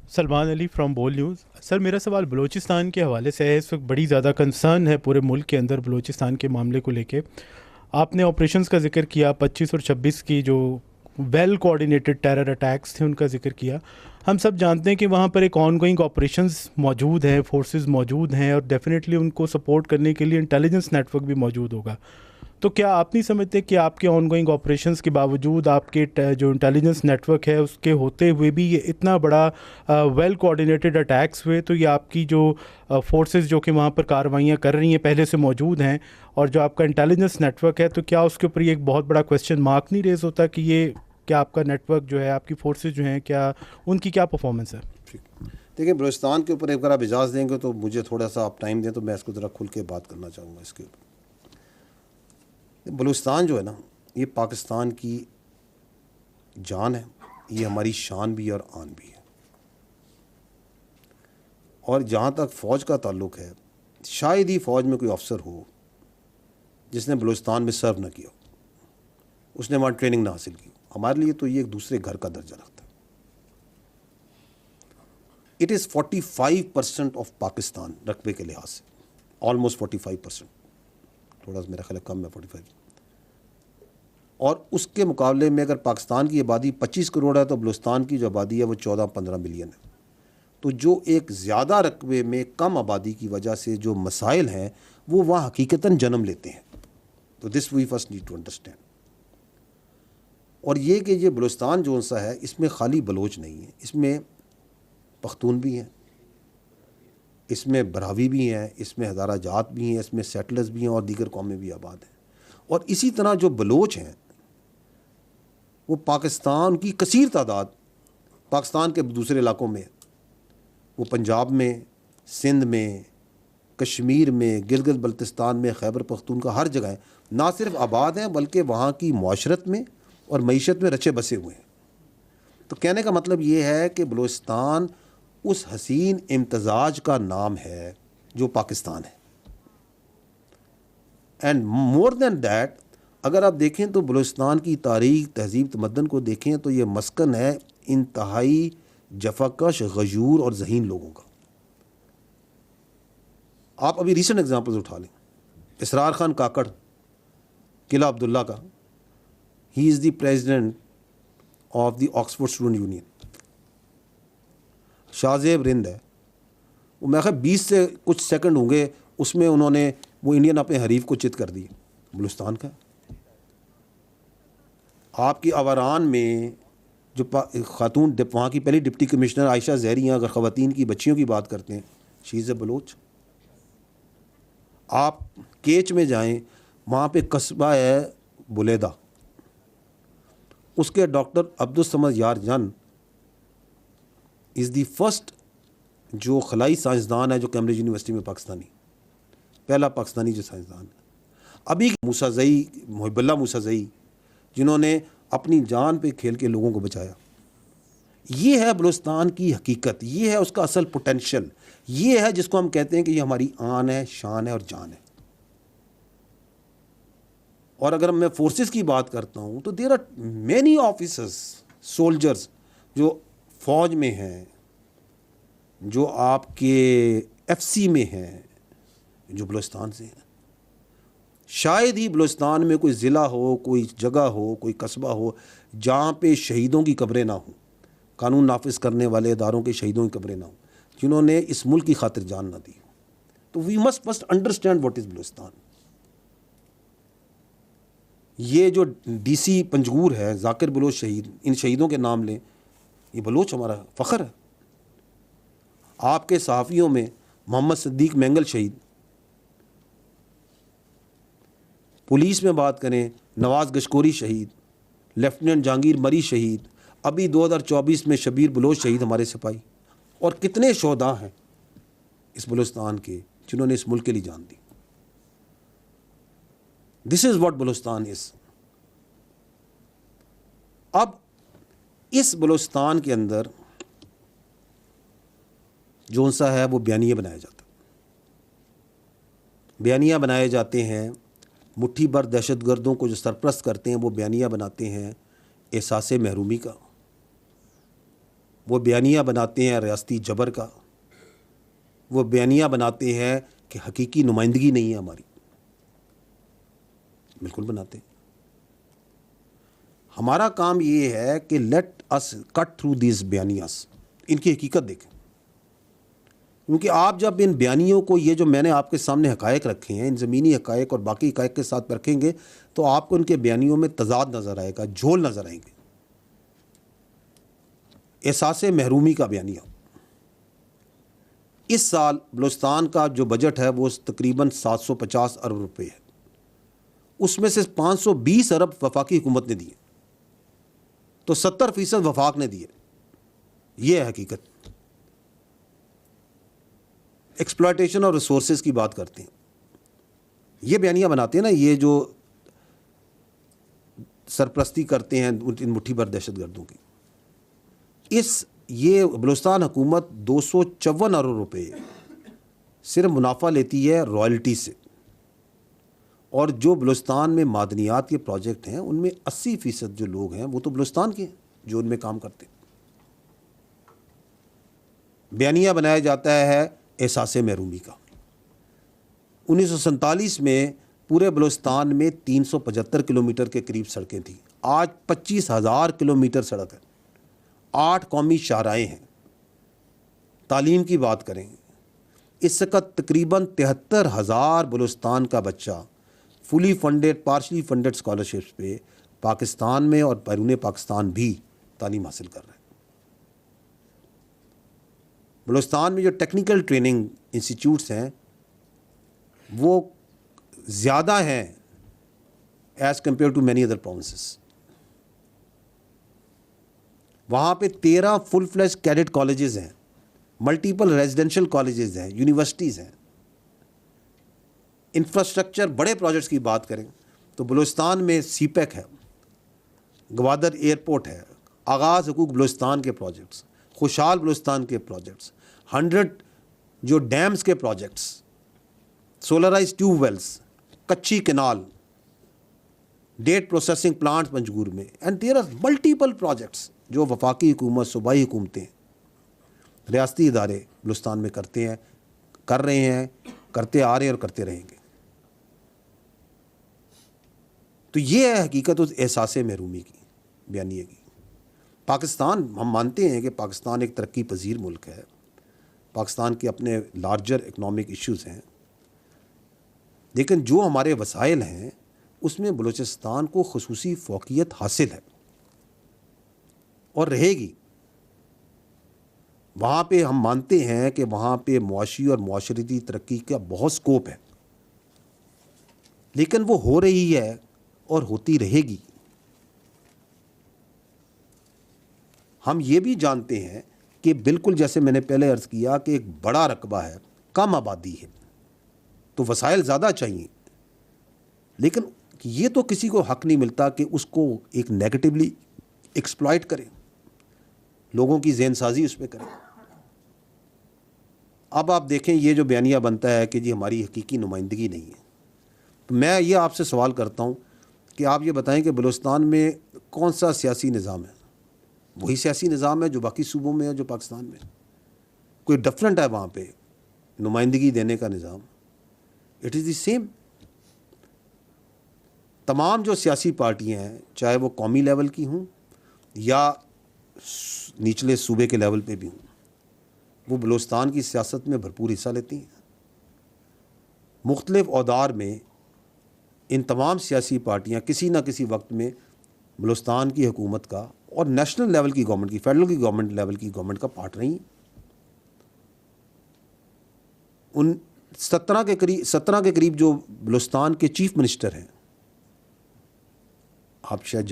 Salman Ali from बोल news. Sir, मेरा सवाल बलूचिस्तान के हवाले से है। इस वक्त बड़ी ज़्यादा कंसर्न है पूरे मुल्क के अंदर बलूचिस्तान के मामले को लेके। आपने ऑपरेशंस का जिक्र किया, 25 और 26 की जो वेल कोऑर्डिनेटेड टेरर अटैक्स थे उनका जिक्र किया। हम सब जानते हैं कि वहाँ पर एक ऑन गोइंग ऑपरेशंस मौजूद हैं, फोर्सेस मौजूद हैं और डेफिनेटली उनको सपोर्ट करने के लिए इंटेलिजेंस नेटवर्क भी मौजूद होगा। तो क्या आप नहीं समझते कि आपके ऑन गोइंग ऑपरेशंस के बावजूद आपके जो इंटेलिजेंस नेटवर्क है उसके होते हुए भी ये इतना बड़ा वेल कोऑर्डिनेटेड अटैक्स हुए, तो ये आपकी जो फोर्सेस जो कि वहाँ पर कार्रवाइयाँ कर रही हैं पहले से मौजूद हैं, और जो आपका इंटेलिजेंस नेटवर्क है, तो क्या उसके ऊपर ये एक बहुत बड़ा क्वेश्चन मार्क नहीं रेज होता कि ये क्या आपका नेटवर्क जो है, आपकी फोर्सेस जो हैं, क्या उनकी क्या परफॉर्मेंस है? देखिए, बलूचिस्तान के ऊपर एक बार आप इजाज़त देंगे तो मुझे थोड़ा सा आप टाइम दें तो मैं इसको ज़रा खुल के बात करना चाहूँगा इसके ऊपर। बलूचिस्तान जो है ना, ये पाकिस्तान की जान है, ये हमारी शान भी है और आन भी है। और जहाँ तक फ़ौज का ताल्लुक़ है, शायद ही फ़ौज में कोई अफसर हो जिसने बलूचिस्तान में सर्व ना किया, उसने वहाँ ट्रेनिंग ना हासिल की। हमारे लिए तो ये एक दूसरे घर का दर्जा रखता है। इट इज़ 45% ऑफ पाकिस्तान रकबे के लिहाज से, ऑलमोस्ट 45%, थोड़ा सा मेरा ख्याल कम है 45। और उसके मुकाबले में अगर पाकिस्तान की आबादी 25 करोड़ है तो बलूचिस्तान की जो आबादी है वो 14-15 मिलियन है। तो जो एक ज़्यादा रकबे में कम आबादी की वजह से जो मसाइल हैं वो वहाँ हकीकतन जन्म लेते हैं। तो this we first need to understand. और ये कि ये बलूचिस्तान जो सा है, इसमें खाली बलोच नहीं है, इसमें पख्तून भी हैं, इसमें बरावी भी हैं, इसमें हज़ारा जात भी हैं, इसमें सेटलर्स भी हैं और दीगर कौमें भी आबाद हैं। और इसी तरह जो बलोच हैं वो पाकिस्तान की कसीर तादाद पाकिस्तान के दूसरे इलाकों में, वो पंजाब में, सिंध में, कश्मीर में, गिलगित बल्तिस्तान में, खैबर पख्तूनख्वा, हर जगह ना सिर्फ आबाद हैं बल्कि वहाँ की मुआशरत में और मईशत में रचे बसे हुए हैं। तो कहने का मतलब ये है कि बलूचिस्तान उस हसीन इम्तजाज का नाम है जो पाकिस्तान है। एंड मोर देन दैट, अगर आप देखें तो बलूचिस्तान की तारीख़, तहज़ीब, तमद्दन को देखें तो ये मस्कन है इंतहाई जफाकश, गजूर और ज़हीन लोगों का। आप अभी रीसेंट एग्जांपल्स उठा लें, इसरार खान काकड़, किला अब्दुल्ला का, he is the president of the Oxford student union. Shahzeb Rind है, वो मैं 20 से कुछ सेकंड होंगे उसमें उन्होंने वो इंडियन अपने हरीफ को चित कर दिए, बलूचिस्तान का। आपकी आवारान में जो खातून वहाँ की पहली डिप्टी कमिश्नर आयशा ज़हरी, अगर ख़वातीन की बच्चियों की बात करते हैं, शी इज़ ए बलोच। आप केच में जाएं, वहाँ पे कस्बा है बुलेदा, उसके डॉक्टर अब्दुल समद यार जन इज़ दी फर्स्ट जो खलाई साइंसदान है जो कैम्ब्रिज यूनिवर्सिटी में पाकिस्तानी, पहला पाकिस्तानी जो साइंसदान है। अभी मूसाज़ई, मुहिबुल्लाह मूसाज़ई, जिन्होंने अपनी जान पे खेल के लोगों को बचाया। ये है बलूचिस्तान की हकीकत, ये है उसका असल पोटेंशियल, ये है जिसको हम कहते हैं कि ये हमारी आन है, शान है और जान है। और अगर मैं फोर्सेस की बात करता हूँ तो there are many officers, soldiers जो फ़ौज में हैं, जो आपके एफसी में हैं, जो बलूचिस्तान से हैं। शायद ही बलूचिस्तान में कोई ज़िला हो, कोई जगह हो, कोई कस्बा हो जहाँ पे शहीदों की कब्रें ना हों, कानून नाफिज करने वाले इदारों के शहीदों की कब्रें ना हों, जिन्होंने इस मुल्क की खातिर जान ना दी। तो we must first understand what is Balochistan. ये जो डीसी पंजगूर है, जाकिर बलोच शहीद, इन शहीदों के नाम लें, ये बलोच हमारा फ़ख्र है। आपके सहाफ़ियों में मोहम्मद सिद्दीक मैंगल शहीद, पुलिस में बात करें नवाज़ गशकोरी शहीद, लेफ्टिनेंट जहांगीर मरी शहीद, अभी 2024 में शबीर बलोच शहीद हमारे सिपाही। और कितने शोहदा हैं इस बलूचिस्तान के जिन्होंने इस मुल्क के लिए जान दी। This is what Balochistan is. अब इस बलूचिस्तान के अंदर जो सा है वो बयानिया बनाया जाता है, बयानिया बनाए जाते हैं। मुट्ठी भर दहशत गर्दों को जो सरपरस्त करते हैं वो बयानिया बनाते हैं एहसास महरूमी का, وہ بیانیہ بناتے ہیں ریاستی جبر کا، وہ بیانیہ بناتے ہیں کہ حقیقی نمائندگی نہیں ہے ہماری، بالکل بناتے ہیں۔ ہمارا کام یہ ہے کہ let us cut through these بیانیاز، ان کی حقیقت دیکھیں، کیونکہ آپ جب ان بیانیوں کو، یہ جو میں نے آپ کے سامنے حقائق رکھے ہیں، ان زمینی حقائق اور باقی حقائق کے ساتھ رکھیں گے تو آپ کو ان کے بیانیوں میں تضاد نظر آئے گا، جھول نظر آئیں گے۔ احساس محرومی کا بیانیہ، اس سال بلوچستان کا جو بجٹ ہے وہ تقریباً 750 ارب روپے ہے، اس میں سے 520 ارب وفاقی حکومت نے دیے، تو 70% وفاق نے دیے۔ یہ ہے حقیقت۔ ایکسپلائٹیشن اور ریسورسز کی بات کرتے ہیں، یہ بیانیہ بناتے ہیں نا، یہ جو سرپرستی کرتے ہیں ان مٹھی بھر دہشت گردوں کی، یہ بلوچستان حکومت 254 ارب روپے صرف منافع لیتی ہے رائلٹی سے، اور جو بلوچستان میں معدنیات کے پروجیکٹ ہیں ان میں 80% جو لوگ ہیں وہ تو بلوچستان کے ہیں جو ان میں کام کرتے ہیں۔ بیانیہ بنایا جاتا ہے احساس محرومی کا۔ 1947 میں پورے بلوچستان میں 375 کلومیٹر کے قریب سڑکیں تھیں، آج 25,000 کلومیٹر سڑک ہے، 8 قومی شاہراہیں ہیں۔ تعلیم کی بات کریں، اس وقت تقریباً 73,000 بلوچستان کا بچہ fully funded partially funded scholarships پہ پاکستان میں اور بیرون پاکستان بھی تعلیم حاصل کر رہے ہیں۔ بلوچستان میں جو ٹیکنیکل ٹریننگ انسٹیٹیوٹس ہیں وہ زیادہ ہیں as compare to many other provinces. وہاں پہ 13 فل فلیج کیڈٹ کالجز ہیں، ملٹیپل ریزیڈینشل کالجز ہیں، یونیورسٹیز ہیں۔ انفراسٹرکچر بڑے پروجیکٹس کی بات کریں تو بلوچستان میں سی پیک ہے، گوادر ایئرپورٹ ہے، آغاز حقوق بلوچستان کے پروجیکٹس، خوشحال بلوچستان کے پروجیکٹس، 100 جو ڈیمز کے پروجیکٹس، سولرائز ٹیوب ویلز، کچی canal, date processing plant Panjgur میں، and there are multiple projects جو وفاقی حکومت، صوبائی حکومتیں، ریاستی ادارے بلوچستان میں کرتے ہیں، کر رہے ہیں، کرتے آ رہے ہیں اور کرتے رہیں گے۔ تو یہ ہے حقیقت اس احساس محرومی کی، بیانیے کی۔ پاکستان، ہم مانتے ہیں کہ پاکستان ایک ترقی پذیر ملک ہے، پاکستان کے اپنے لارجر اکنامک ایشوز ہیں، لیکن جو ہمارے وسائل ہیں اس میں بلوچستان کو خصوصی فوقیت حاصل ہے اور رہے گی۔ وہاں پہ ہم مانتے ہیں کہ وہاں پہ معاشی اور معاشرتی ترقی کا بہت سکوپ ہے، لیکن وہ ہو رہی ہے اور ہوتی رہے گی۔ ہم یہ بھی جانتے ہیں کہ بالکل جیسے میں نے پہلے عرض کیا کہ ایک بڑا رقبہ ہے، کم آبادی ہے، تو وسائل زیادہ چاہیے، لیکن یہ تو کسی کو حق نہیں ملتا کہ اس کو ایک نیگیٹیولی ایکسپلائٹ کرے، لوگوں کی ذہن سازی اس پہ کرے۔ اب آپ دیکھیں یہ جو بیانیہ بنتا ہے کہ جی ہماری حقیقی نمائندگی نہیں ہے، تو میں یہ آپ سے سوال کرتا ہوں کہ آپ یہ بتائیں کہ بلوچستان میں کون سا سیاسی نظام ہے؟ وہی سیاسی نظام ہے جو باقی صوبوں میں ہے، جو پاکستان میں، کوئی ڈفرینٹ ہے وہاں پہ نمائندگی دینے کا نظام؟ It is the same. تمام جو سیاسی پارٹیاں ہیں، چاہے وہ قومی لیول کی ہوں یا نچلے صوبے کے لیول پہ بھی ہوں، وہ بلوچستان کی سیاست میں بھرپور حصہ لیتی ہیں۔ مختلف اودار میں ان تمام سیاسی پارٹیاں کسی نہ کسی وقت میں بلوچستان کی حکومت کا اور نیشنل لیول کی گورنمنٹ کی، فیڈرل کی گورنمنٹ لیول کی گورنمنٹ کا پارٹ رہی ہیں۔ ان 17 کے قریب جو بلوچستان کے چیف منسٹر ہیں، آپ شاید